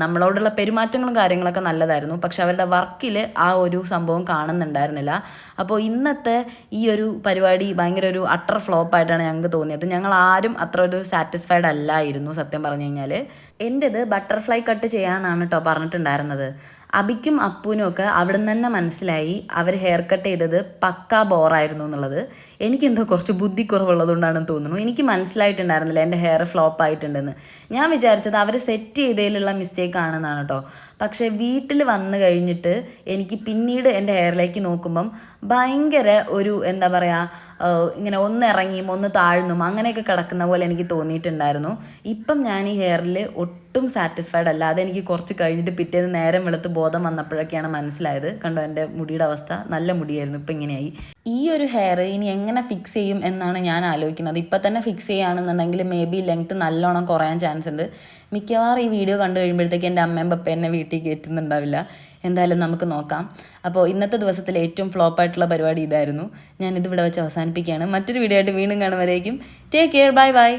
നമ്മളോടുള്ള പെരുമാറ്റങ്ങളും കാര്യങ്ങളൊക്കെ നല്ലതായിരുന്നു, പക്ഷെ അവരുടെ വർക്കിൽ ആ ഒരു സംഭവം കാണുന്നുണ്ടായിരുന്നില്ല. അപ്പോൾ ഇന്നത്തെ ഈ ഒരു പരിപാടി ഭയങ്കര ഒരു അട്ടർ ഫ്ലോപ്പായിട്ടാണ് ഞങ്ങൾക്ക് തോന്നിയത്. ഞങ്ങൾ ആരും അത്ര ഒരു സാറ്റിസ്ഫൈഡ് അല്ലായിരുന്നു സത്യം പറഞ്ഞു കഴിഞ്ഞാൽ. എൻ്റെത് ബട്ടർഫ്ലൈ കട്ട് ചെയ്യാമെന്നാണ് കേട്ടോ പറഞ്ഞിട്ടുണ്ടായിരുന്നത്. അബിക്കും അപ്പൂനും ഒക്കെ അവിടെ നിന്ന് തന്നെ മനസ്സിലായി അവർ ഹെയർ കട്ട് ചെയ്തത് പക്കാ ബോറായിരുന്നു എന്നുള്ളത്. എനിക്കെന്തോ കുറച്ച് ബുദ്ധി കുറവുള്ളതുകൊണ്ടാണെന്ന് തോന്നുന്നു. എനിക്ക് മനസ്സിലായിട്ടുണ്ടായിരുന്നില്ല എൻ്റെ ഹെയർ ഫ്ലോപ്പ് ആയിട്ടുണ്ടെന്ന്. ഞാൻ വിചാരിച്ചത് അവർ സെറ്റ് ചെയ്തതിലുള്ള മിസ്റ്റേക്ക് ആണെന്നാണ് കേട്ടോ. പക്ഷേ വീട്ടിൽ വന്നു കഴിഞ്ഞിട്ട് എനിക്ക് പിന്നീട് എൻ്റെ ഹെയറിലേക്ക് നോക്കുമ്പം ഭയങ്കര ഒരു എന്താ പറയുക, ഇങ്ങനെ ഒന്ന് ഇറങ്ങിയും ഒന്ന് താഴ്ന്നും അങ്ങനെയൊക്കെ കിടക്കുന്ന പോലെ എനിക്ക് തോന്നിയിട്ടുണ്ടായിരുന്നു. ഇപ്പം ഞാൻ ഈ ഹെയറിൽ ഒട്ടും സാറ്റിസ്ഫൈഡ് അല്ല. അതെനിക്ക് കുറച്ച് കഴിഞ്ഞിട്ട് പിറ്റേന്ന് നേരം വെളുത്ത് ബോധം വന്നപ്പോഴൊക്കെയാണ് മനസ്സിലായത്. കണ്ടോ എൻ്റെ മുടിയുടെ അവസ്ഥ, നല്ല മുടിയായിരുന്നു, ഇപ്പം ഇങ്ങനെയായി. ഈ ഒരു ഹെയർ ഇനി എങ്ങനെ ഫിക്സ് ചെയ്യും എന്നാണ് ഞാൻ ആലോചിക്കുന്നത്. ഇപ്പം തന്നെ ഫിക്സ് ചെയ്യുകയാണെന്നുണ്ടെങ്കിൽ മേ ബി ലെങ്ത്ത് നല്ലോണം കുറയാൻ ചാൻസ് ഉണ്ട്. മിക്കവാറും ഈ വീഡിയോ കണ്ടു കഴിയുമ്പോഴത്തേക്ക് എൻ്റെ അമ്മയും പപ്പ എന്നെ വീട്ടിൽ കയറ്റുന്നുണ്ടാവില്ല. എന്തായാലും നമുക്ക് നോക്കാം. അപ്പോൾ ഇന്നത്തെ ദിവസത്തിൽ ഏറ്റവും ഫ്ലോപ്പായിട്ടുള്ള പരിപാടി ഇതായിരുന്നു. ഞാനിതിവിടെ വെച്ച് അവസാനിപ്പിക്കുകയാണ്. മറ്റൊരു വീഡിയോ ആയിട്ട് വീണ്ടും കാണുമ്പോഴേക്കും ടേക്ക് കെയർ, ബൈ ബൈ.